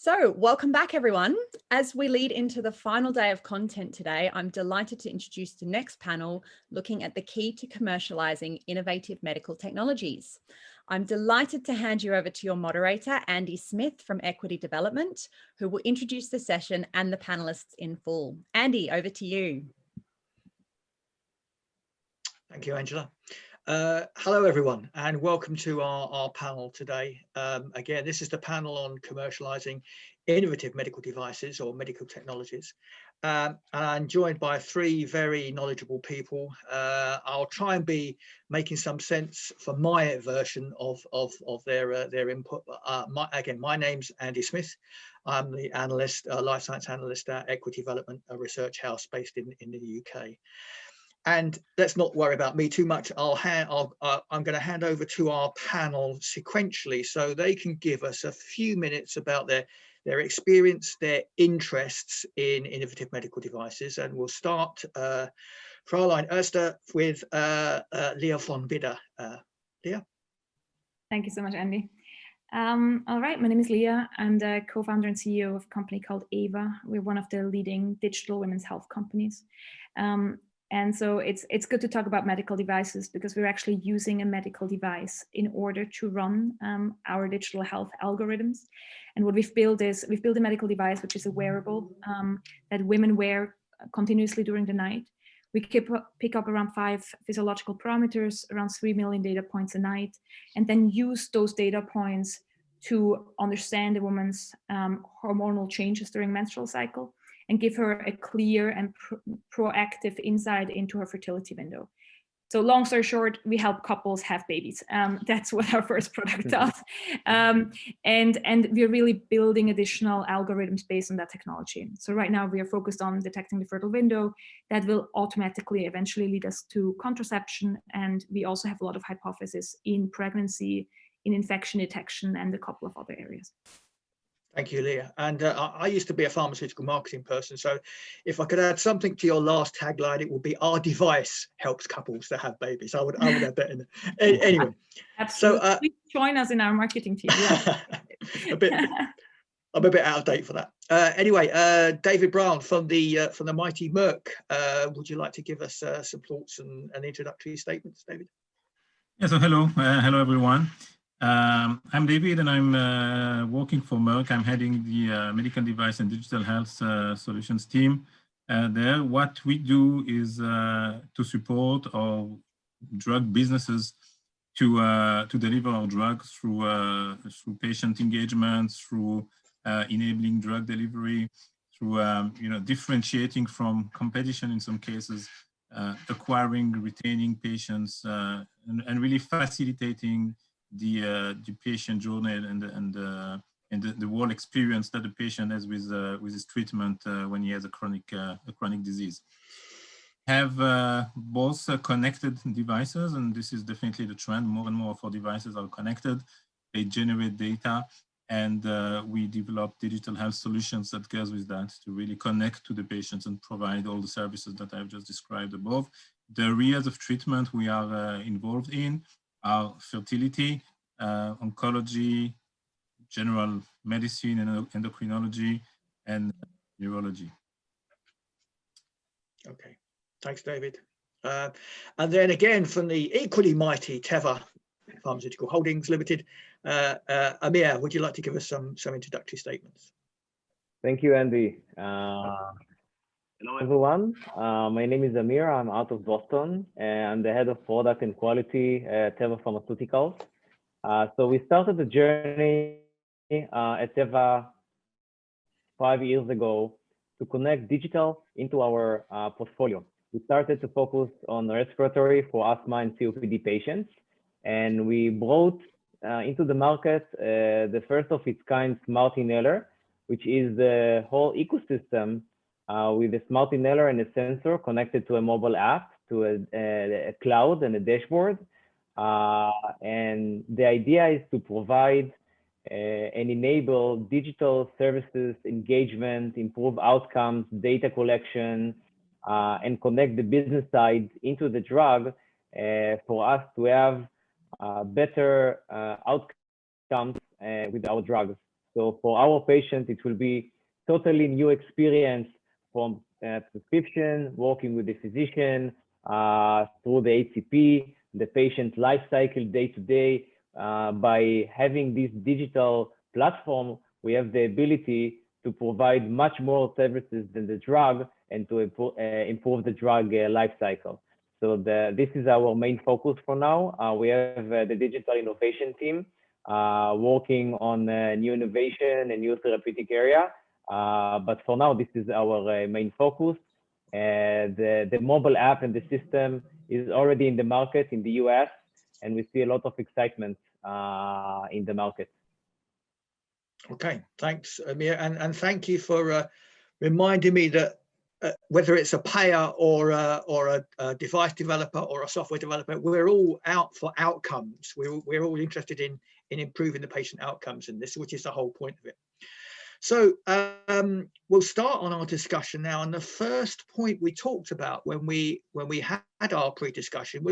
So welcome back, everyone. As we lead into the final day of content today, I'm delighted to introduce the next panel looking at the key to commercializing innovative medical technologies. I'm delighted to hand you over to your moderator, Andy Smith from Equity Development, who will introduce the session and the panelists in full. Andy, over to you. Thank you, Angela. Hello, everyone, and welcome to our panel today. Again, this is the panel on commercializing innovative medical devices or medical technologies. And I'm joined by three very knowledgeable people. I'll try and be making some sense for my version of their input. My name's Andy Smith. I'm the analyst, life science analyst at Equity Development, a research house based in the UK. And let's not worry about me too much. I'm going to hand over to our panel sequentially so they can give us a few minutes about their experience, their interests in innovative medical devices. And we'll start, Fraulein Oester, with Lea Von Bidder. Lea? Thank you so much, Andy. All right, my name is Lea. I'm the co-founder and CEO of a company called Teva. We're one of the leading digital women's health companies. And so it's good to talk about medical devices because we're actually using a medical device in order to run our digital health algorithms. And what we've built is we've built a medical device, which is a wearable that women wear continuously during the night. We pick up around 5 physiological parameters, around 3 million data points a night, and then use those data points to understand a woman's hormonal changes during menstrual cycle and give her a clear and proactive insight into her fertility window. So long story short, we help couples have babies. That's what our first product does. And we're really building additional algorithms based on that technology. So right now we are focused on detecting the fertile window that will automatically eventually lead us to contraception. And we also have a lot of hypotheses in pregnancy, in infection detection, and a couple of other areas. Thank you, Lea. And I used to be a pharmaceutical marketing person. So if I could add something to your last tagline, it would be our device helps couples to have babies. I would add that in there. Anyway. Absolutely. So, please join us in our marketing team. Yeah. I'm a bit out of date for that. Anyway, David Braun from the mighty Merck. Would you like to give us some thoughts and introductory statements, David? Yeah, so hello everyone. I'm David and I'm working for Merck. I'm heading the medical device and digital health solutions team there. What we do is to support our drug businesses to deliver our drugs through patient engagement, through enabling drug delivery, through differentiating from competition in some cases, acquiring, retaining patients, and really facilitating the patient journey and the whole experience that the patient has with his treatment when he has a chronic disease. Have both connected devices, and this is definitely the trend. More and more of our devices are connected. They generate data, and we develop digital health solutions that goes with that to really connect to the patients and provide all the services that I've just described above. The areas of treatment we are involved in are fertility, oncology, general medicine and endocrinology, and neurology. Okay, thanks, David. And then again from the equally mighty Teva Pharmaceutical Holdings Limited, Amir, would you like to give us some introductory statements? Thank you, Andy. Hello, everyone. My name is Amir. I'm out of Boston, and I'm the head of product and quality at Teva Pharmaceuticals. So we started the journey at Teva 5 years ago to connect digital into our portfolio. We started to focus on respiratory for asthma and COPD patients, and we brought into the market the first of its kind smart inhaler, which is the whole ecosystem with a smart inhaler and a sensor connected to a mobile app, to a cloud and a dashboard. And the idea is to provide and enable digital services, engagement, improve outcomes, data collection, and connect the business side into the drug for us to have better outcomes with our drugs. So for our patients, it will be totally new experience from prescription, working with the physician, through the HCP, the patient life cycle day to day. By having this digital platform, we have the ability to provide much more services than the drug and to improve the drug life cycle. So this is our main focus for now. We have the digital innovation team working on new innovation and new therapeutic area. But for now, this is our main focus. The mobile app and the system is already in the market in the US, and we see a lot of excitement in the market. Okay, thanks, Amir, and thank you for reminding me that whether it's a payer or a device developer or a software developer, we're all out for outcomes. We're all interested in improving the patient outcomes in this, which is the whole point of it. So we'll start on our discussion now. And the first point we talked about when we had our pre-discussion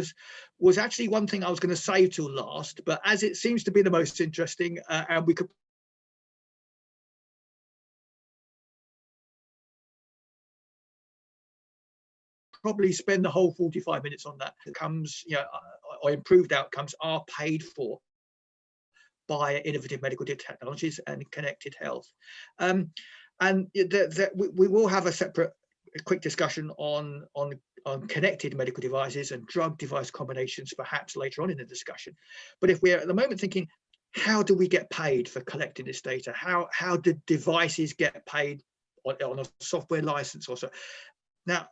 was actually one thing I was going to save till last, but as it seems to be the most interesting, and we could probably spend the whole 45 minutes on that. Outcomes, or improved outcomes are paid for by innovative medical technologies and connected health. And we will have a separate quick discussion on connected medical devices and drug device combinations perhaps later on in the discussion. But if we're at the moment thinking, how do we get paid for collecting this data? How do devices get paid on a software license or so? Now,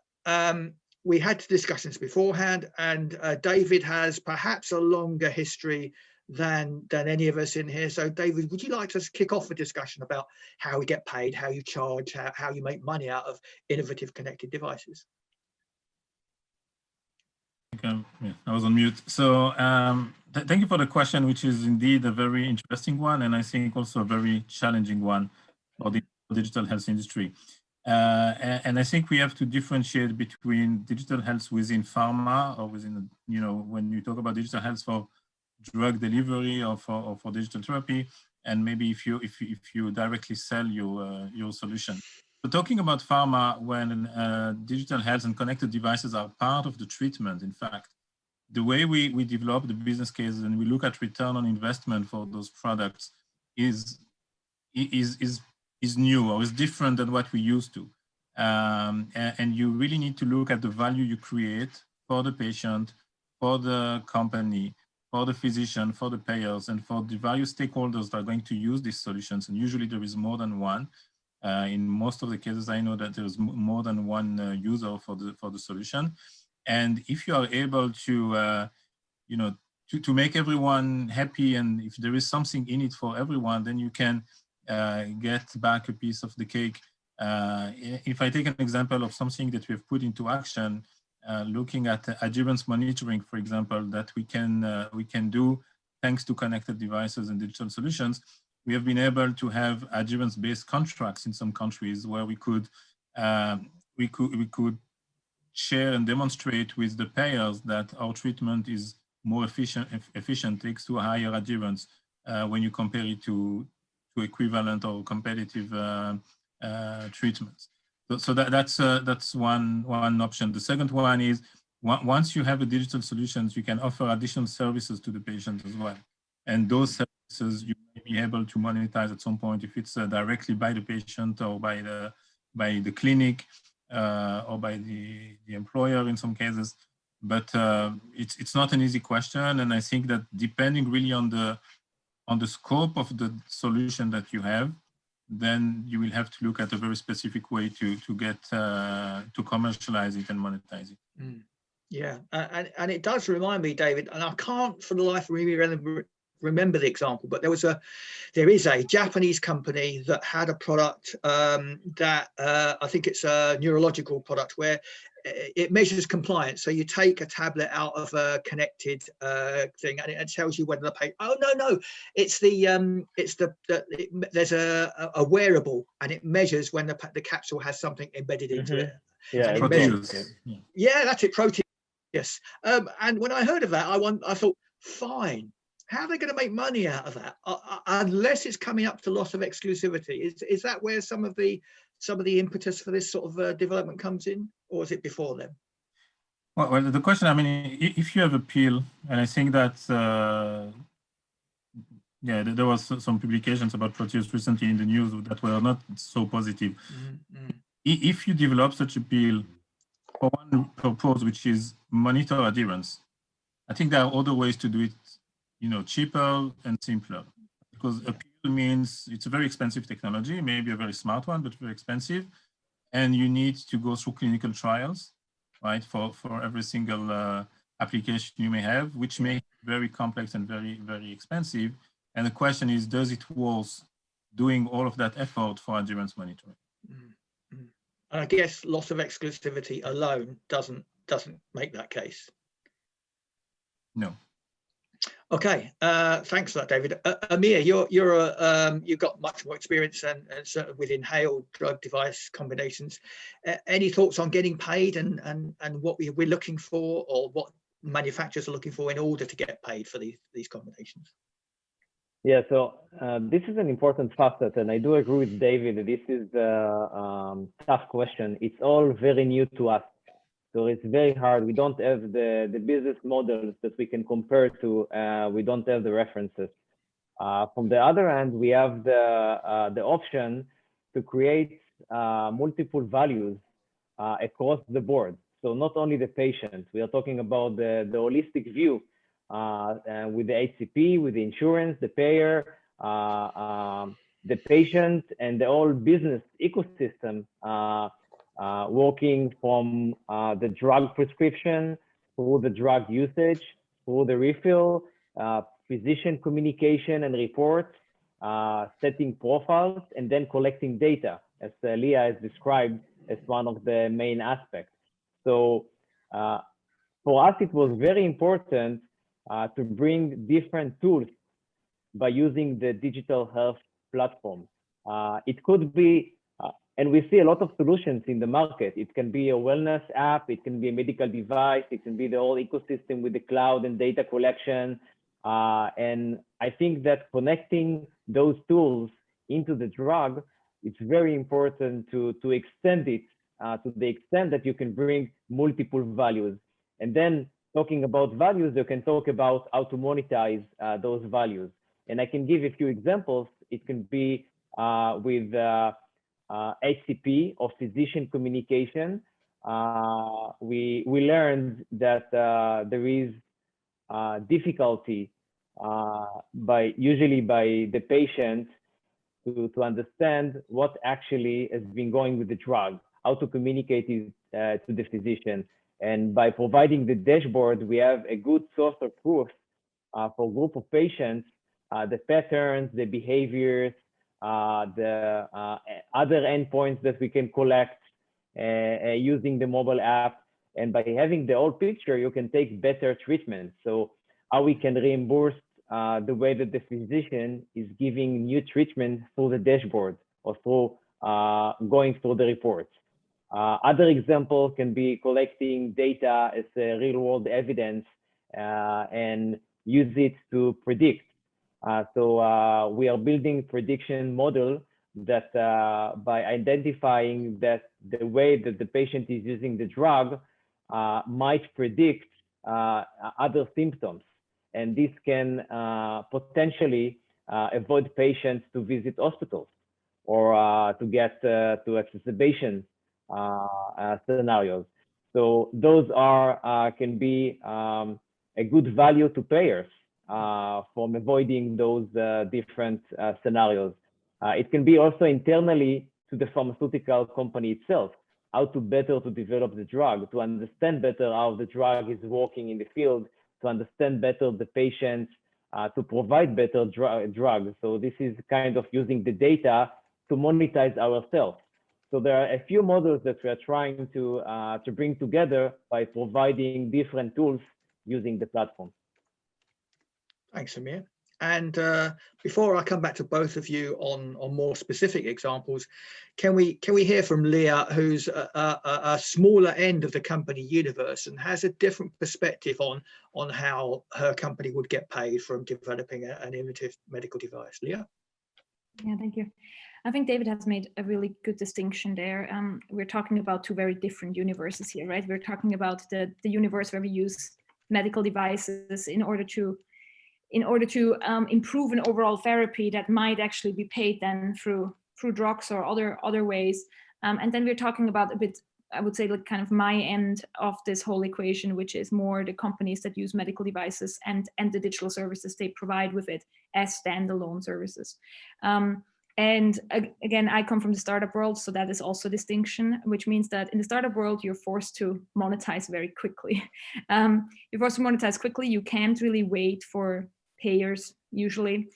we had discussions beforehand, and David has perhaps a longer history than any of us in here. So David, would you like to kick off a discussion about how we get paid, how you charge, how you make money out of innovative connected devices? Yeah, I was on mute. So thank you for the question, which is indeed a very interesting one, and I think also a very challenging one for the digital health industry. And I think we have to differentiate between digital health within pharma or within, when you talk about digital health for drug delivery or for digital therapy, and maybe if you directly sell your solution. So talking about pharma, when digital health and connected devices are part of the treatment, in fact, the way we develop the business cases and we look at return on investment for those products is new or is different than what we used to. And you really need to look at the value you create for the patient, for the company, for the physician, for the payers, and for the various stakeholders that are going to use these solutions. And usually there is more than one. In most of the cases, I know that there's more than one user for the solution. And if you are able to, to make everyone happy, and if there is something in it for everyone, then you can get back a piece of the cake. If I take an example of something that we have put into action, looking at adherence monitoring, for example, that we can do thanks to connected devices and digital solutions, we have been able to have adherence-based contracts in some countries where we could share and demonstrate with the payers that our treatment is more efficient, takes to a higher adherence when you compare it to equivalent or competitive treatments. So that's one option. The second one is once you have a digital solutions, you can offer additional services to the patient as well. And those services you may be able to monetize at some point if it's directly by the patient or by the clinic or by the employer in some cases. But it's not an easy question, and I think that depending really on the scope of the solution that you have, then you will have to look at a very specific way to get to commercialize it and monetize it. Mm. Yeah, and it does remind me, David, and I can't for the life of me remember the example, but there is a Japanese company that had a product that I think it's a neurological product where it measures compliance. So you take a tablet out of a connected thing, and it tells you whether the patient. Oh no, it's there's a wearable, and it measures when the capsule has something embedded into it. Yeah, yeah, that's it. Protein. Yes. And when I heard of that, I thought, fine. how are they going to make money out of that unless it's coming up to loss of exclusivity? Is that where some of the impetus for this sort of development comes in, or is it before then? Well, the question, I mean, if you have a pill, and I think that, yeah, there was some publications about Proteus recently in the news that were not so positive. If you develop such a pill for one purpose, which is monitor adherence, I think there are other ways to do it, you know, cheaper and simpler. Because a pill means it's a very expensive technology, maybe a very smart one, but very expensive. And you need to go through clinical trials, right, for every single application you may have, which may be very complex and very, very expensive. And the question is, does it worth doing all of that effort for adherence monitoring? And I guess loss of exclusivity alone doesn't make that case. No. Okay, thanks for that, David. Amir, you've got much more experience and certainly with inhaled drug device combinations. Any thoughts on getting paid and what we're looking for, or what manufacturers are looking for in order to get paid for these combinations? Yeah, so this is an important facet, and I do agree with David that this is a tough question. It's all very new to us. So it's very hard. We don't have the business models that we can compare to. We don't have the references. From the other hand, we have the option to create multiple values across the board. So not only the patient, we are talking about the holistic view with the HCP, with the insurance, the payer, the patient, and the whole business ecosystem working from the drug prescription through the drug usage, through the refill, physician communication and reports, setting profiles, and then collecting data, as Lea has described as one of the main aspects. So for us, it was very important to bring different tools by using the digital health platform. It could be, and we see a lot of solutions in the market. It can be a wellness app, it can be a medical device, it can be the whole ecosystem with the cloud and data collection. And I think that connecting those tools into the drug, it's very important to extend it to the extent that you can bring multiple values. And then talking about values, you can talk about how to monetize those values. And I can give a few examples. It can be with HCP or physician communication. We learned that there is difficulty usually by the patient to understand what actually has been going with the drug, how to communicate it to the physician. And by providing the dashboard, we have a good source of proof for a group of patients, the patterns, the behaviors, the other endpoints that we can collect using the mobile app. And by having the whole picture, you can take better treatment. So how we can reimburse the way that the physician is giving new treatment through the dashboard or through going through the reports. Other examples can be collecting data as real world evidence and use it to predict. So we are building prediction model that by identifying that the way that the patient is using the drug might predict other symptoms. And this can potentially avoid patients to visit hospitals or to get to exacerbation scenarios. So those are can be a good value to payers from avoiding those different scenarios. It can be also internally to the pharmaceutical company itself, how to better to develop the drug, to understand better how the drug is working in the field, to understand better the patients, to provide better drugs. So this is kind of using the data to monetize ourselves. So there are a few models that we are trying to bring together by providing different tools using the platform. Thanks, Amir. And before I come back to both of you on more specific examples, can we hear from Lea, who's a smaller end of the company universe and has a different perspective on how her company would get paid from developing an innovative medical device? Lea? Yeah, thank you. I think David has made a really good distinction there. We're talking about two very different universes here, right? We're talking about the universe where we use medical devices in order to improve an overall therapy that might actually be paid then through drugs or other ways. And then we're talking about a bit, I would say, like kind of my end of this whole equation, which is more the companies that use medical devices and the digital services they provide with it as standalone services. And again, I come from the startup world, so that is also a distinction, which means that in the startup world, you're forced to monetize very quickly. You're forced to monetize quickly. You can't really wait for payers, usually.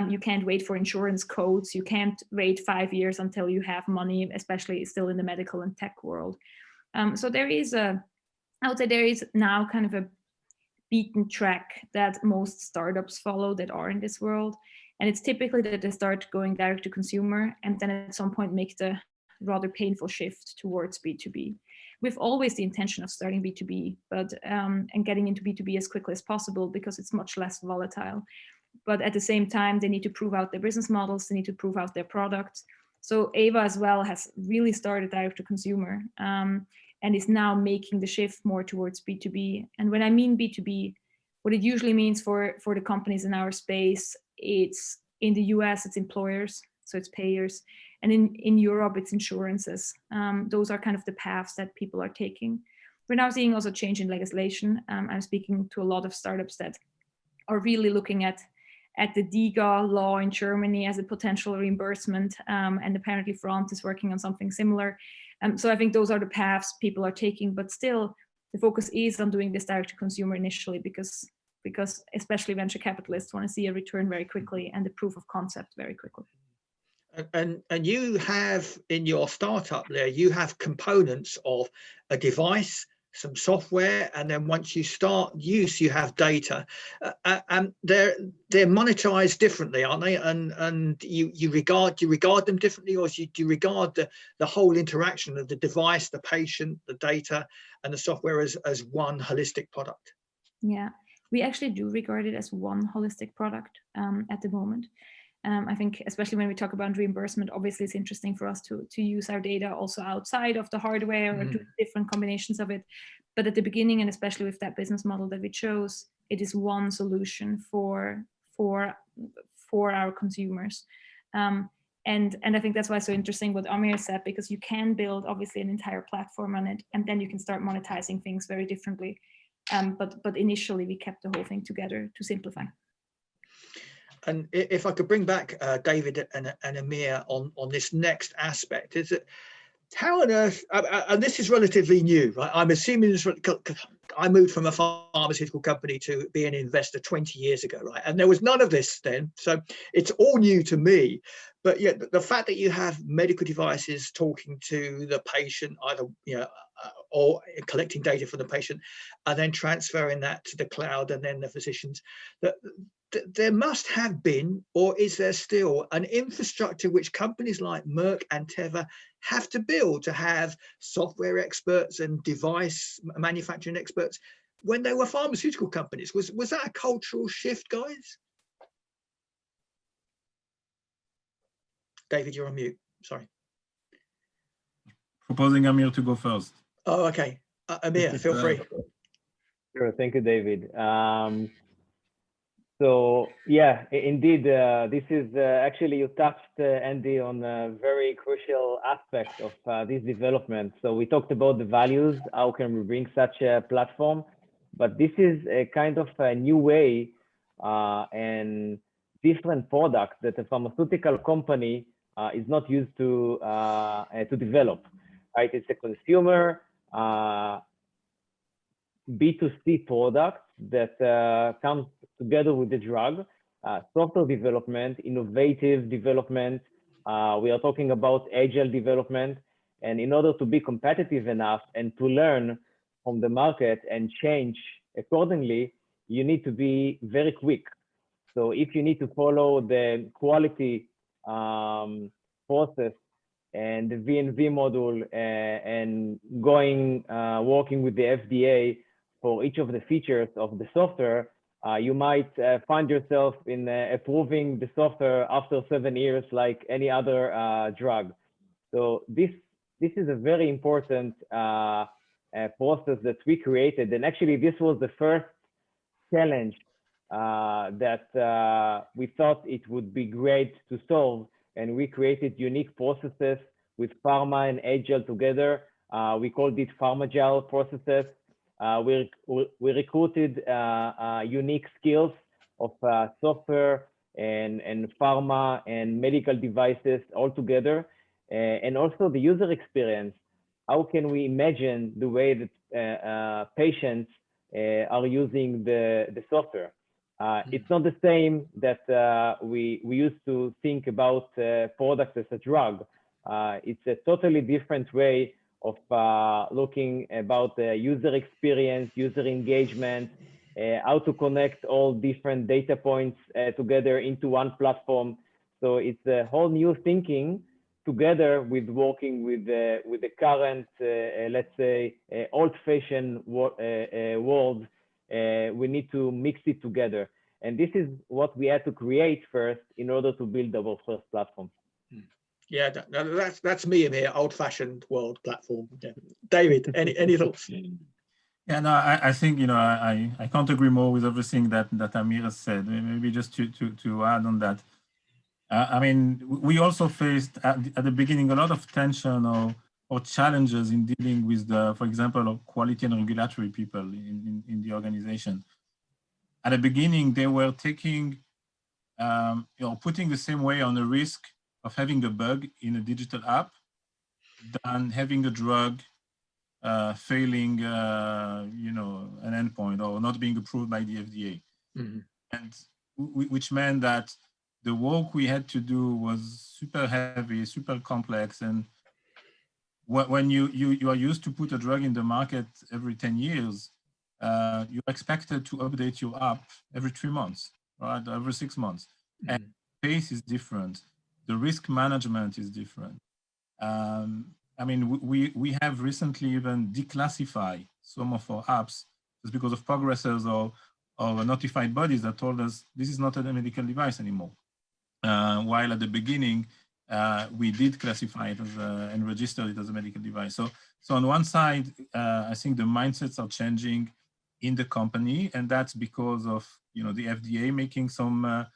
You can't wait for insurance codes. You can't wait 5 years until you have money, especially still in the medical and tech world. So there is I would say there is now kind of a beaten track that most startups follow that are in this world. And it's typically that they start going direct to consumer and then at some point make the rather painful shift towards B2B. With always the intention of starting B2B, but and getting into B2B as quickly as possible because it's much less volatile. But at the same time, they need to prove out their business models, they need to prove out their products. So Ava as well has really started direct to consumer and is now making the shift more towards B2B. And when I mean B2B, what it usually means for the companies in our space, it's in the US, it's employers, so it's payers. And in Europe, it's insurances. Those are kind of the paths that people are taking. We're now seeing also change in legislation. I'm speaking to a lot of startups that are really looking at the DIGA law in Germany as a potential reimbursement. And apparently France is working on something similar. So I think those are the paths people are taking, but still the focus is on doing this direct to consumer initially because especially venture capitalists want to see a return very quickly and the proof of concept very quickly. And you have in your startup there, you have components of a device, some software, and then once you start use, you have data. And they're monetized differently, aren't they? And you regard them differently, or do you regard the whole interaction of the device, the patient, the data, and the software as one holistic product? Yeah, we actually do regard it as one holistic product at the moment. I think especially when we talk about reimbursement, obviously it's interesting for us to use our data also outside of the hardware or do different combinations of it. But at the beginning, and especially with that business model that we chose, it is one solution for our consumers. And I think that's why it's so interesting what Amir said, because you can build obviously an entire platform on it, and then you can start monetizing things very differently. But initially we kept the whole thing together to simplify. And if I could bring back David and Amir on this next aspect, is that how on earth, and this is relatively new, right? I'm assuming this, I moved from a pharmaceutical company to be an investor 20 years ago, right? And there was none of this then. So it's all new to me. But yet the fact that you have medical devices talking to the patient, either, or collecting data from the patient and then transferring that to the cloud and then the physicians, there must have been, or is there still, an infrastructure which companies like Merck and Teva have to build to have software experts and device manufacturing experts when they were pharmaceutical companies? Was that a cultural shift, guys? David, you're on mute. Sorry. Proposing Amir to go first. Oh, okay. Amir, feel free. Sure. Thank you, David. So yeah, indeed, this is actually, you touched, Andy, on a very crucial aspect of this development. So we talked about the values, how can we bring such a platform, but this is a kind of a new way and different product that a pharmaceutical company is not used to develop, right? It's a consumer B2C product that comes together with the drug, software development, innovative development. We are talking about agile development. And in order to be competitive enough and to learn from the market and change accordingly, you need to be very quick. So if you need to follow the quality process and the V&V module and working with the FDA for each of the features of the software, you might find yourself in approving the software after 7 years, like any other drug. So this is a very important process that we created, and actually this was the first challenge that we thought it would be great to solve, and we created unique processes with pharma and agile together. We called it PharmaGile processes. We recruited unique skills of software and pharma and medical devices all together, and also the user experience. How can we imagine the way that patients are using the software? It's not the same that we used to think about products as a drug. It's a totally different way of looking about the user experience, user engagement, how to connect all different data points together into one platform. So it's a whole new thinking together with working with the current, let's say, old-fashioned world. We need to mix it together. And this is what we had to create first in order to build our first platform. Yeah, that's me in here, old-fashioned world platform. Yeah. David, any thoughts? Yeah, no, I think, you know, I can't agree more with everything that Amir has said. Maybe just to add on that. I mean, we also faced at the beginning a lot of tension or challenges in dealing with the, for example, quality and regulatory people in the organization. At the beginning, they were taking, you know, putting the same way on the risk of having a bug in a digital app than having a drug failing, you know, an endpoint or not being approved by the FDA. Mm-hmm. And which meant that the work we had to do was super heavy, super complex. And when you are used to put a drug in the market every 10 years, you're expected to update your app every 3 months, right? Every 6 months. Mm-hmm. And the pace is different. The risk management is different. I mean, we have recently even declassified some of our apps just because of progressors or notified bodies that told us this is not a medical device anymore. While at the beginning, we did classify it as and register it as a medical device. So on one side, I think the mindsets are changing in the company, and that's because of, you know, the FDA making some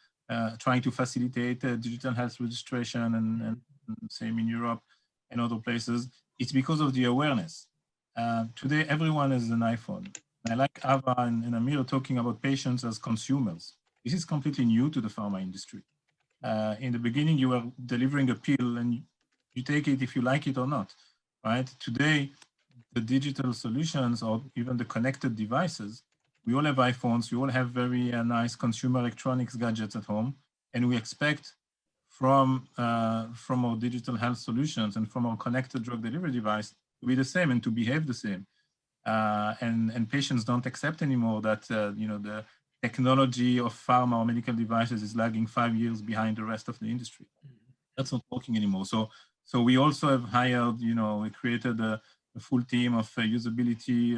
trying to facilitate digital health registration and same in Europe and other places. It's because of the awareness. Today, everyone has an iPhone. I like Ava and Amir talking about patients as consumers. This is completely new to the pharma industry. In the beginning, you were delivering a pill and you take it if you like it or not, right? Today, the digital solutions or even the connected devices, we all have iPhones, we all have very nice consumer electronics gadgets at home, and we expect from our digital health solutions and from our connected drug delivery device to be the same and to behave the same. And patients don't accept anymore that you know, the technology of pharma or medical devices is lagging 5 years behind the rest of the industry. That's not working anymore. So we also have hired, you know, we created a full team of usability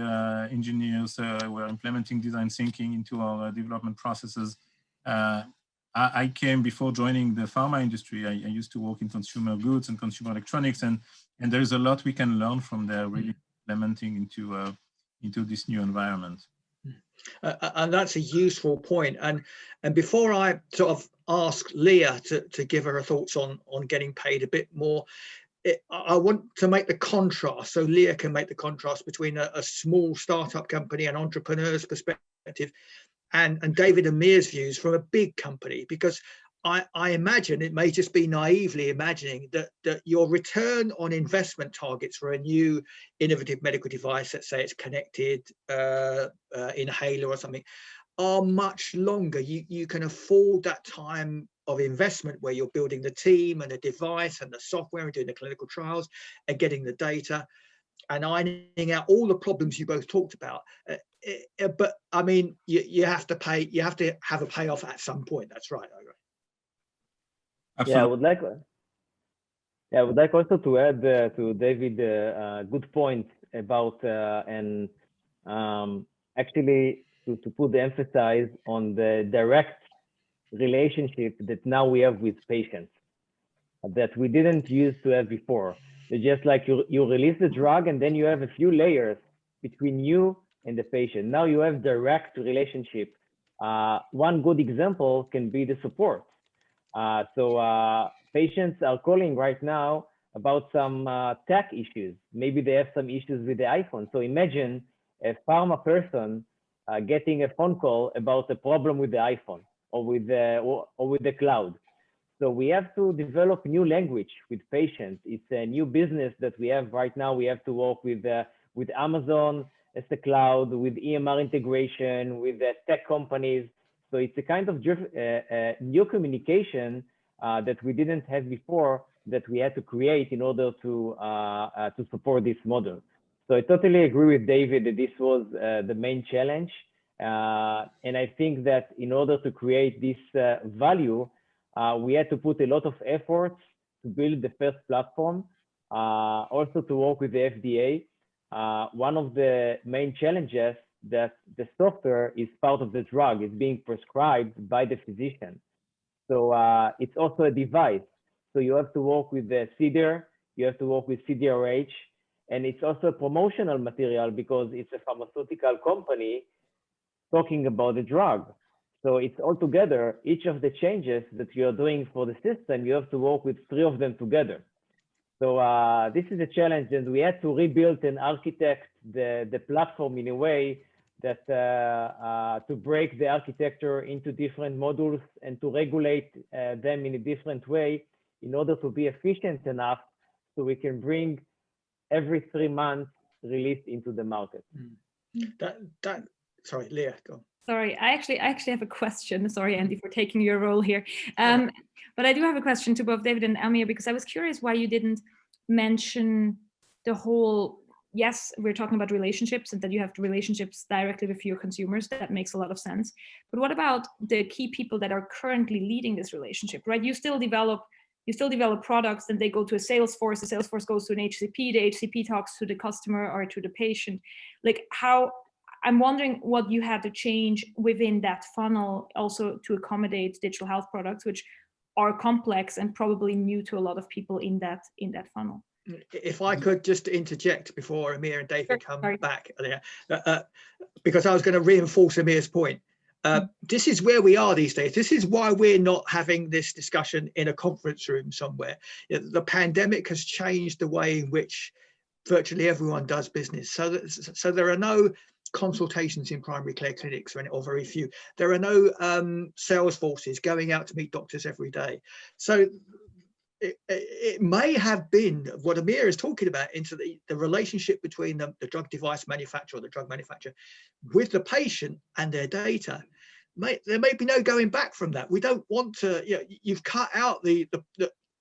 engineers. We're implementing design thinking into our development processes. I came before joining the pharma industry. I used to work in consumer goods and consumer electronics, and there's a lot we can learn from there, really implementing into this new environment. And that's a useful point. And before I sort of ask Lea to give her thoughts on getting paid a bit more, I want to make the contrast, so Lea can make the contrast between a small startup company, an entrepreneur's perspective, and David Amir's views from a big company, because I imagine, it may just be naively imagining that your return on investment targets for a new innovative medical device, let's say it's connected inhaler or something, are much longer. You can afford that time of investment where you're building the team and the device and the software and doing the clinical trials and getting the data. and ironing out all the problems you both talked about. But I mean, you have to pay. You have to have a payoff at some point. That's right. Absolutely. Yeah, I would like also to add to David good point about actually to put the emphasis on the direct relationship that now we have with patients that we didn't used to have before. It's just like you release the drug and then you have a few layers between you and the patient. Now you have direct relationship. One good example can be the support. So patients are calling right now about some tech issues. Maybe they have some issues with the iPhone. So imagine a pharma person getting a phone call about a problem with the iPhone or with the cloud. So we have to develop new language with patients. It's a new business that we have right now. We have to work with Amazon as the cloud, with EMR integration, with tech companies. So it's a kind of new communication that we didn't have before that we had to create in order to support this model. So I totally agree with David that this was the main challenge. And I think that in order to create this value, we had to put a lot of efforts to build the first platform, also to work with the FDA. One of the main challenges that the software is part of the drug, is being prescribed by the physician. So it's also a device. So you have to work with the CDR, you have to work with CDRH, and it's also a promotional material because it's a pharmaceutical company talking about the drug. So it's all together, each of the changes that you're doing for the system, you have to work with 3 of them together. So this is a challenge, and we had to rebuild and architect the platform in a way that to break the architecture into different modules and to regulate them in a different way in order to be efficient enough so we can bring every 3 months release into the market. Sorry, Lea, go on. Sorry, I actually have a question. Sorry, Andy, for taking your role here. But I do have a question to both David and Amir, because I was curious why you didn't mention the whole, yes, we're talking about relationships and that you have relationships directly with your consumers. That makes a lot of sense. But what about the key people that are currently leading this relationship, right? You still develop products and they go to a sales force. The sales force goes to an HCP. The HCP talks to the customer or to the patient. Like I'm wondering what you had to change within that funnel also to accommodate digital health products, which are complex and probably new to a lot of people in that funnel. If I could just interject before Amir and David come back, because I was going to reinforce Amir's point. This is where we are these days. This is why we're not having this discussion in a conference room somewhere. The pandemic has changed the way in which virtually everyone does business. So there are no consultations in primary care clinics, or very few. There are no sales forces going out to meet doctors every day. So it may have been what Amir is talking about, into the relationship between the drug device manufacturer or the drug manufacturer with the patient and their data. There may be no going back from that. We don't want to, you've cut out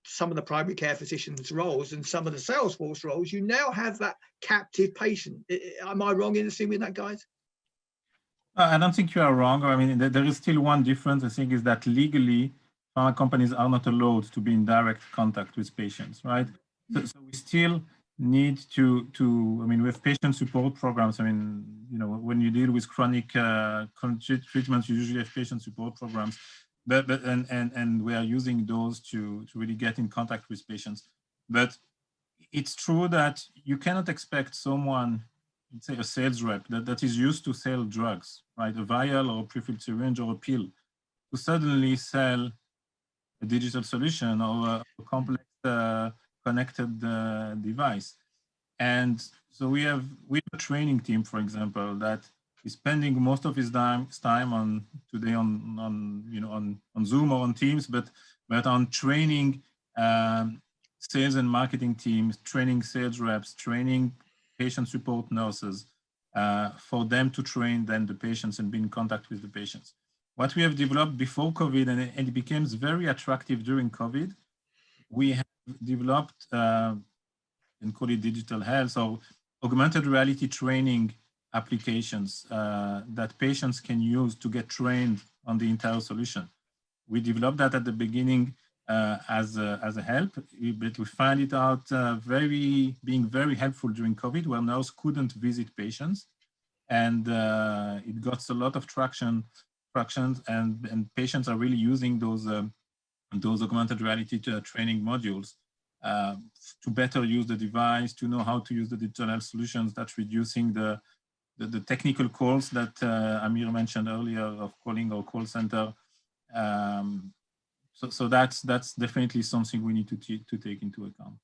some of the primary care physicians' roles and some of the sales force roles. You now have that captive patient. Am I wrong in assuming that, guys? I don't think you are wrong. I mean, there is still one difference, I think, is that legally, pharma companies are not allowed to be in direct contact with patients, right? So we still need to, I mean, with patient support programs, I mean, when you deal with chronic treatments, you usually have patient support programs. And we are using those to really get in contact with patients. But it's true that you cannot expect someone, let's say a sales rep that is used to sell drugs, right? A vial or a prefilled syringe or a pill, to suddenly sell a digital solution or a complex connected device. And so we have a training team, for example, that is spending most of his time on Zoom or on Teams, but on training sales and marketing teams, training sales reps, training patient support nurses for them to train then the patients and be in contact with the patients. What we have developed before COVID, and it became very attractive during COVID, we have developed and call it digital health, or augmented reality training applications that patients can use to get trained on the entire solution. We developed that at the beginning as a help, but we find it out being very helpful during COVID, where nurses couldn't visit patients, and it got a lot of traction, and patients are really using those augmented reality training modules to better use the device, to know how to use the digital health solutions. That's reducing the technical calls that Amir mentioned earlier of calling our call center. So that's definitely something we need to take into account.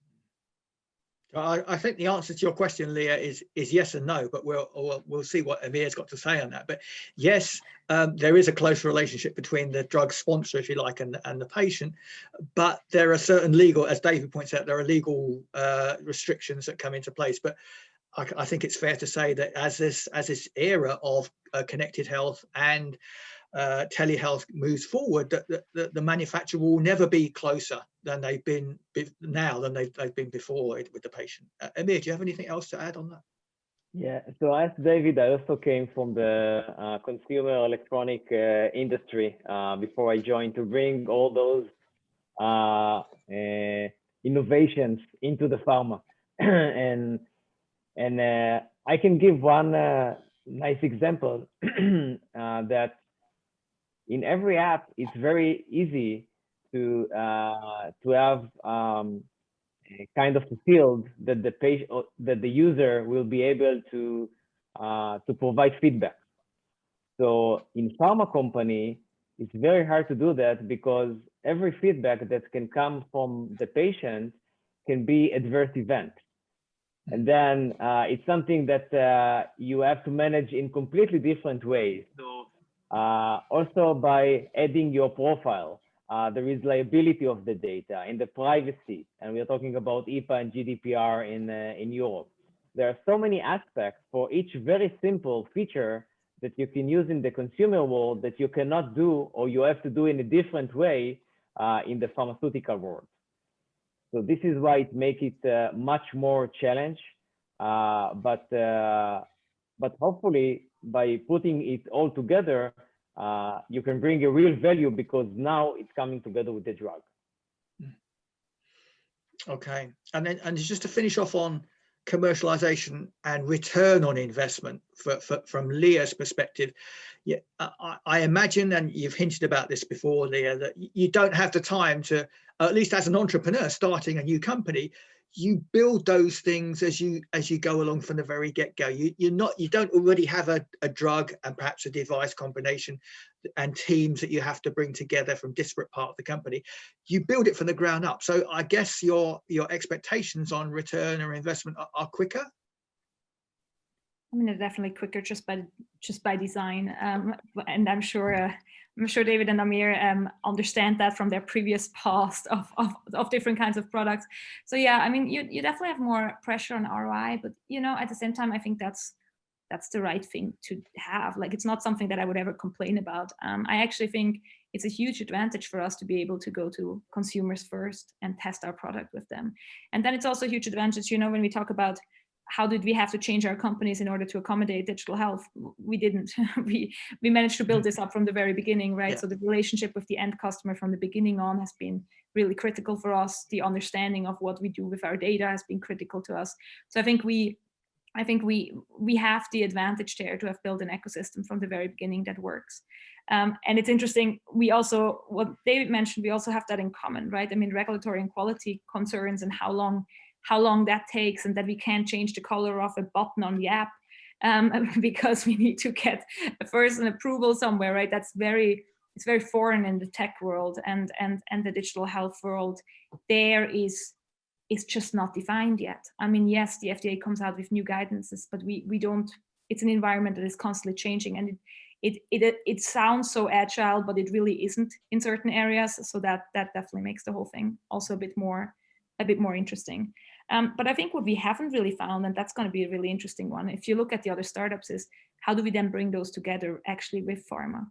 I think the answer to your question, Lea, is yes and no, but we'll see what Amir's got to say on that. But yes, there is a close relationship between the drug sponsor, if you like, and the patient. But there are certain legal, as David points out, there are legal restrictions that come into place. But I think it's fair to say that as this era of connected health and telehealth moves forward, that the manufacturer will never be closer than they've been now than they've been before with the patient. Amir, do you have anything else to add on that? Yeah, so as David, I also came from the consumer electronic industry before I joined, to bring all those innovations into the pharma. and I can give one nice example that in every app, it's very easy to have kind of a field that the patient, that the user will be able to provide feedback. So in pharma company, it's very hard to do that, because every feedback that can come from the patient can be adverse event. And then it's something that you have to manage in completely different ways. So also by adding your profile, there is liability of the data and the privacy. And we're talking about HIPAA and GDPR in Europe. There are so many aspects for each very simple feature that you can use in the consumer world that you cannot do, or you have to do in a different way in the pharmaceutical world. So this is why it makes it much more challenge, but hopefully by putting it all together, you can bring a real value, because now it's coming together with the drug. Okay, and just to finish off on commercialization and return on investment from Lea's perspective, yeah, I imagine, and you've hinted about this before, Lea, that you don't have the time to, at least as an entrepreneur starting a new company, you build those things as you go along from the very get-go. You don't already have a drug and perhaps a device combination and teams that you have to bring together from disparate parts of the company. You build it from the ground up. So I guess your expectations on return or investment are quicker. I mean, they're definitely quicker just by design, and I'm sure David and Amir understand that from their previous past of different kinds of products. So yeah, I mean, you definitely have more pressure on ROI, but at the same time, I think that's the right thing to have. Like, it's not something that I would ever complain about. I actually think it's a huge advantage for us to be able to go to consumers first and test our product with them. And then it's also a huge advantage, when we talk about how did we have to change our companies in order to accommodate digital health? We didn't. we managed to build this up from the very beginning, right? Yeah. So the relationship with the end customer from the beginning on has been really critical for us. The understanding of what we do with our data has been critical to us. So I think we have the advantage there to have built an ecosystem from the very beginning that works. And it's interesting, we also, what David mentioned, we also have that in common, right? I mean, regulatory and quality concerns and how long that takes, and that we can't change the color of a button on the app because we need to get first an approval somewhere, right? It's very foreign in the tech world and the digital health world. It's just not defined yet. I mean, yes, the FDA comes out with new guidances, but we don't, it's an environment that is constantly changing, and it sounds so agile, but it really isn't in certain areas. So that definitely makes the whole thing also a bit more interesting. But I think what we haven't really found, and that's going to be a really interesting one, if you look at the other startups, is how do we then bring those together actually with pharma?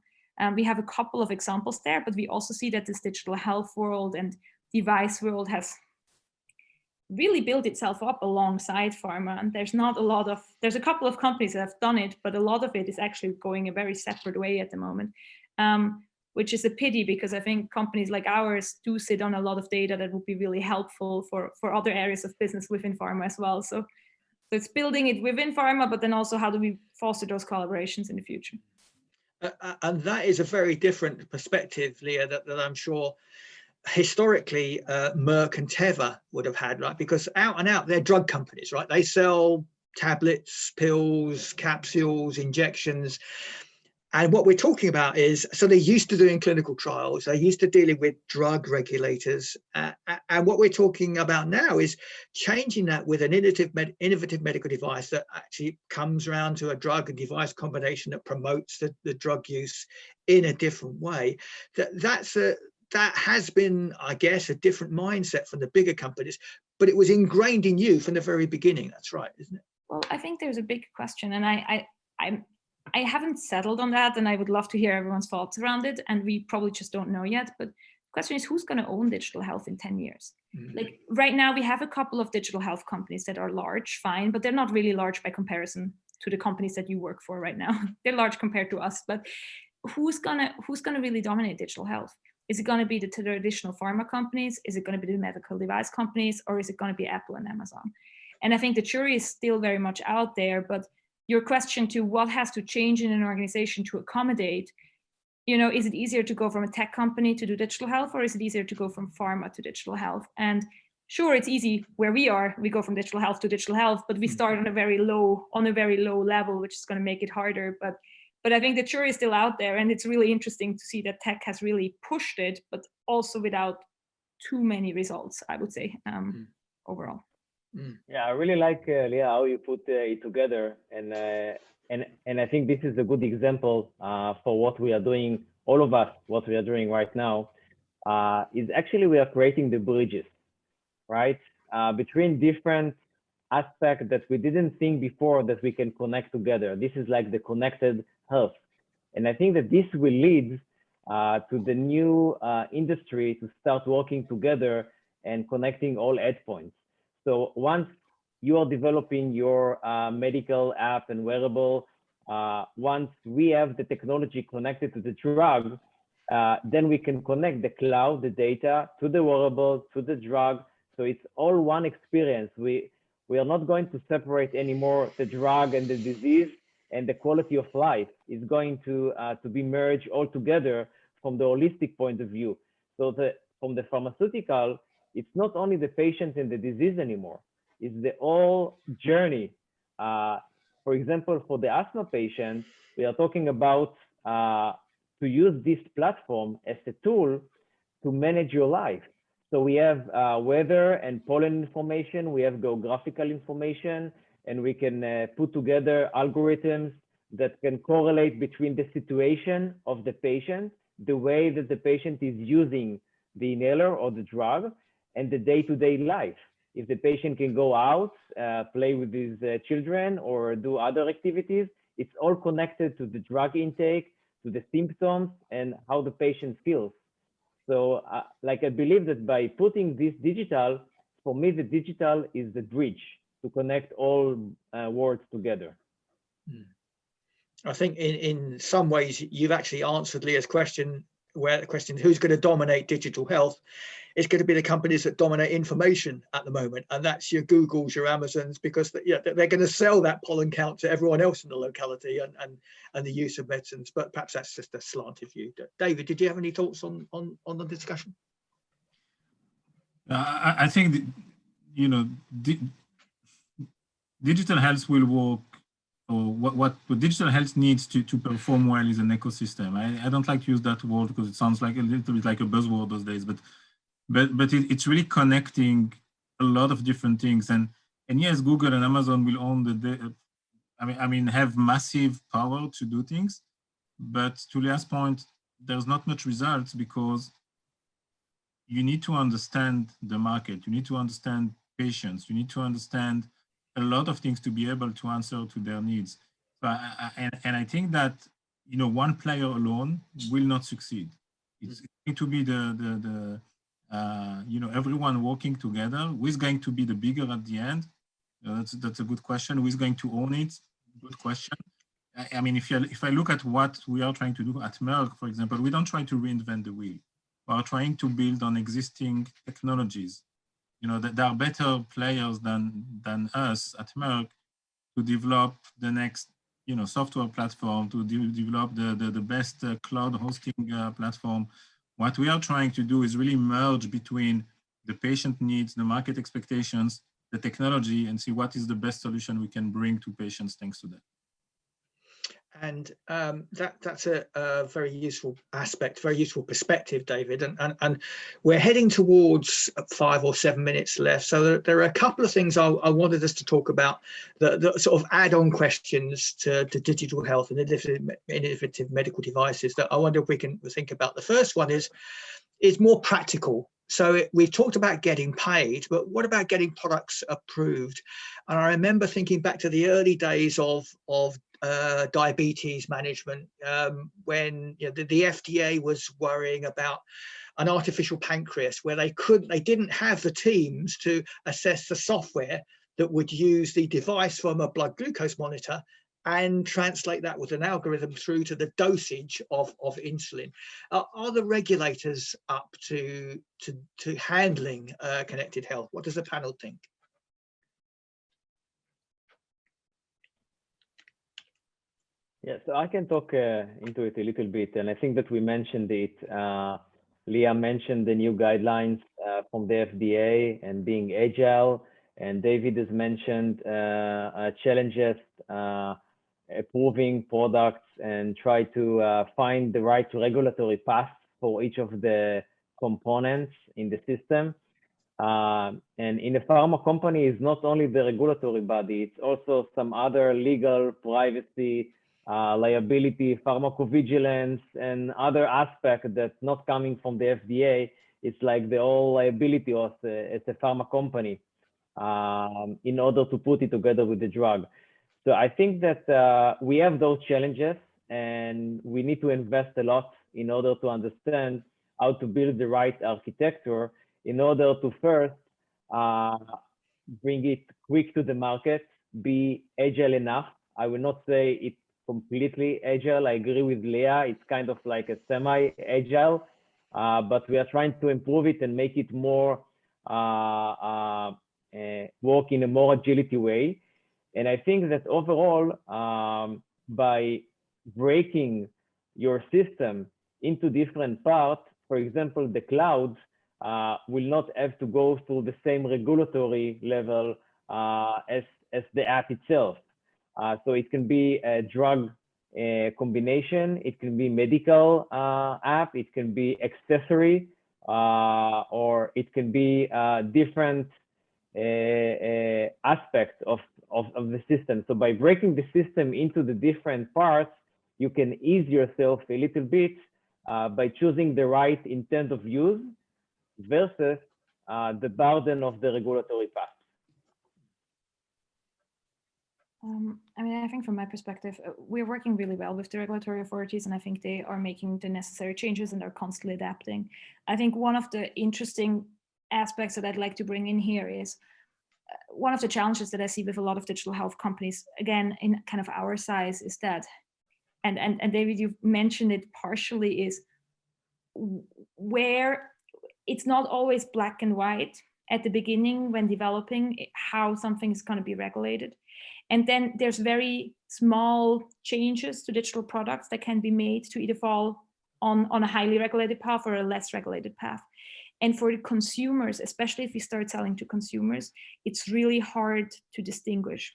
We have a couple of examples there, but we also see that this digital health world and device world has really built itself up alongside pharma. And there's a couple of companies that have done it, but a lot of it is actually going a very separate way at the moment, which is a pity, because I think companies like ours do sit on a lot of data that would be really helpful for other areas of business within pharma as well. So it's building it within pharma, but then also how do we foster those collaborations in the future? And that is a very different perspective, Lea, that I'm sure historically Merck and Teva would have had, right? Because out and out, they're drug companies, right? They sell tablets, pills, capsules, injections. And what we're talking about is, so they're used to doing clinical trials, they're used to dealing with drug regulators. And what we're talking about now is changing that with an innovative medical device that actually comes around to a drug and device combination that promotes the drug use in a different way. That has been, I guess, a different mindset from the bigger companies, but it was ingrained in you from the very beginning. That's right, isn't it? Well, I think there's a big question, and I haven't settled on that, and I would love to hear everyone's thoughts around it, and we probably just don't know yet. But the question is, who's going to own digital health in 10 years? Mm-hmm. Like right now, we have a couple of digital health companies that are large, fine, but they're not really large by comparison to the companies that you work for right now. They're large compared to us, but who's gonna really dominate digital health? Is it going to be the traditional pharma companies? Is it going to be the medical device companies? Or is it going to be Apple and Amazon? And I think the jury is still very much out there, but your question to what has to change in an organization to accommodate, is it easier to go from a tech company to do digital health, or is it easier to go from pharma to digital health? And sure, it's easy where we are. We go from digital health to digital health, but we start on a very low level, which is going to make it harder. But I think the jury is still out there, and it's really interesting to see that tech has really pushed it, but also without too many results, I would say, overall. Yeah, I really like, Lea, how you put it together, and I think this is a good example for what we are doing, all of us, what we are doing right now, is actually we are creating the bridges, right, between different aspects that we didn't think before that we can connect together. This is like the connected health. And I think that this will lead to the new industry to start working together and connecting all endpoints. So once you are developing your medical app and wearable, once we have the technology connected to the drug, then we can connect the cloud, the data, to the wearable, to the drug. So it's all one experience. We are not going to separate anymore the drug and the disease, and the quality of life is going to be merged all together from the holistic point of view. So from the pharmaceutical, it's not only the patient and the disease anymore, it's the whole journey. For example, for the asthma patient, we are talking about to use this platform as a tool to manage your life. So we have weather and pollen information, we have geographical information, and we can put together algorithms that can correlate between the situation of the patient, the way that the patient is using the inhaler or the drug, and the day-to-day life. If the patient can go out, play with his children or do other activities, it's all connected to the drug intake, to the symptoms, and how the patient feels. So like I believe that by putting this digital, for me, the digital is the bridge to connect all worlds together. I think in some ways, you've actually answered Leah's question, where the question, who's going to dominate digital health? It's going to be the companies that dominate information at the moment. And that's your Googles, your Amazons, because they're going to sell that pollen count to everyone else in the locality and the use of medicines. But perhaps that's just a slanted view. David, did you have any thoughts on the discussion? I think, digital health will work, or what digital health needs to perform well is an ecosystem. I don't like to use that word because it sounds like a little bit like a buzzword those days, but it's really connecting a lot of different things. And yes, Google and Amazon will own have massive power to do things, but to Leah's point, there's not much results because you need to understand the market, you need to understand patients, you need to understand a lot of things to be able to answer to their needs. So I think that one player alone will not succeed. It's going to be everyone working together. Who is going to be the bigger at the end? That's a good question. Who is going to own it? Good question. I mean, if I look at what we are trying to do at Merck, for example, we don't try to reinvent the wheel. We are trying to build on existing technologies. There are better players than us at Merck to develop the next, software platform, to develop the best cloud hosting platform. What we are trying to do is really merge between the patient needs, the market expectations, the technology, and see what is the best solution we can bring to patients thanks to that. And that's a very useful aspect, very useful perspective, David. And we're heading towards 5 or 7 minutes left. So there are a couple of things I wanted us to talk about, the sort of add-on questions to digital health and innovative medical devices that I wonder if we can think about. The first one is more practical. So we've talked about getting paid, but what about getting products approved? And I remember thinking back to the early days of diabetes management, when the FDA was worrying about an artificial pancreas, where they didn't have the teams to assess the software that would use the device from a blood glucose monitor and translate that with an algorithm through to the dosage of insulin. Are the regulators up to handling connected health? What does the panel think? Yeah, so I can talk into it a little bit, and I think that we mentioned it. Lea mentioned the new guidelines from the FDA and being agile, and David has mentioned challenges approving products and try to find the right regulatory path for each of the components in the system. And in a pharma company, it's not only the regulatory body, it's also some other legal, privacy, liability, pharmacovigilance, and other aspects that's not coming from the FDA. It's like the whole liability of as a pharma company in order to put it together with the drug. So I think that we have those challenges, and we need to invest a lot in order to understand how to build the right architecture in order to first bring it quick to the market, be agile enough. I will not say it's completely agile. I agree with Lea. It's kind of like a semi-agile, but we are trying to improve it and make it more work in a more agility way. And I think that overall, by breaking your system into different parts, for example, the cloud will not have to go through the same regulatory level as the app itself. So it can be a drug combination, it can be medical app, it can be accessory, or it can be different aspects of the system. So by breaking the system into the different parts, you can ease yourself a little bit by choosing the right intent of use versus the burden of the regulatory path. I mean, I think from my perspective, we're working really well with the regulatory authorities, and I think they are making the necessary changes and they're constantly adapting. I think one of the interesting aspects that I'd like to bring in here is one of the challenges that I see with a lot of digital health companies, again, in kind of our size, is that, and David, you've mentioned it partially, is where it's not always black and white at the beginning when developing how something is going to be regulated. And then there's very small changes to digital products that can be made to either fall on a highly regulated path or a less regulated path. And for the consumers, especially if we start selling to consumers, it's really hard to distinguish.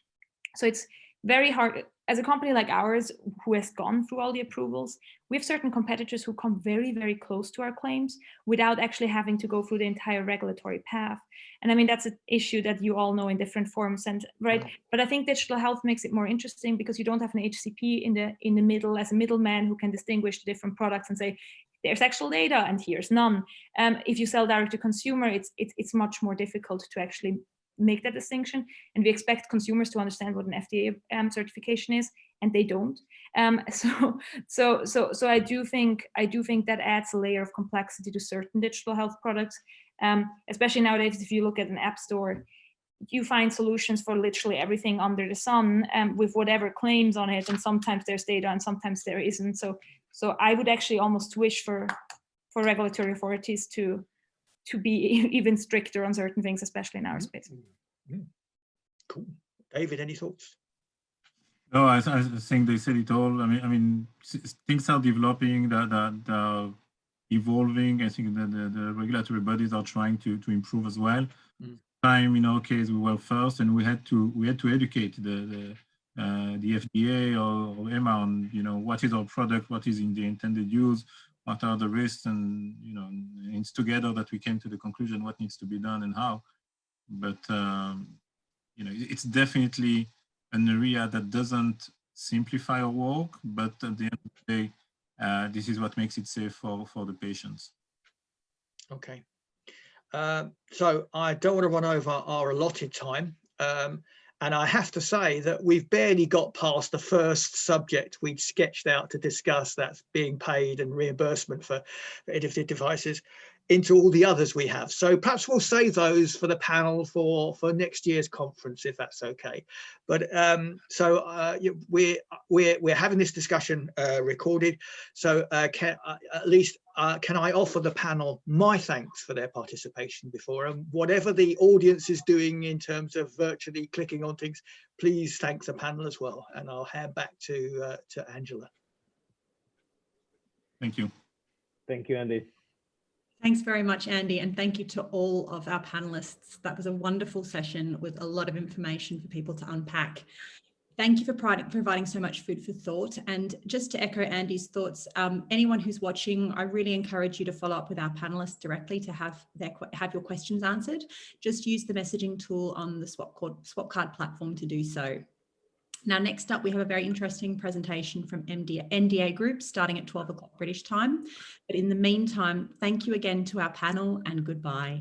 So it's very hard. As a company like ours, who has gone through all the approvals, we have certain competitors who come very, very close to our claims without actually having to go through the entire regulatory path. And I mean, that's an issue that you all know in different forms, and right. But I think digital health makes it more interesting because you don't have an HCP in the middle as a middleman who can distinguish the different products and say, there's actual data and here's none. If you sell direct to consumer, it's much more difficult to actually make that distinction, and we expect consumers to understand what an FDA certification is, and they don't. So I do think that adds a layer of complexity to certain digital health products. Especially nowadays, if you look at an app store, you find solutions for literally everything under the sun, with whatever claims on it, and sometimes there's data and sometimes there isn't. So I would actually almost wish for regulatory authorities to be even stricter on certain things, especially in our space. Cool. David, any thoughts? No, I think they said it all. I mean, things are developing, that evolving. I think that the regulatory bodies are trying to improve as well. Time in our case, we were first, and we had to educate the FDA or EMA on, you know, what is our product, what is in the intended use, what are the risks, and, you know, it's together that we came to the conclusion what needs to be done and how. But you know, it's definitely an area that doesn't simplify our work, but at the end of the day, this is what makes it safe for the patients. Okay. So I don't want to run over our allotted time. And I have to say that we've barely got past the first subject we'd sketched out to discuss, that's being paid and reimbursement for innovative devices, into all the others we have. So perhaps we'll save those for the panel for next year's conference, if that's okay. But we're having this discussion recorded. So can I offer the panel my thanks for their participation before, and whatever the audience is doing in terms of virtually clicking on things, please thank the panel as well. And I'll hand back to Angela. Thank you. Thank you, Andy. Thanks very much, Andy, and thank you to all of our panelists. That was a wonderful session with a lot of information for people to unpack. Thank you for providing so much food for thought. And just to echo Andy's thoughts, anyone who's watching, I really encourage you to follow up with our panelists directly to have your questions answered. Just use the messaging tool on the swap card platform to do so. Now, next up, we have a very interesting presentation from NDA Group starting at 12 o'clock British time. But in the meantime, thank you again to our panel and goodbye.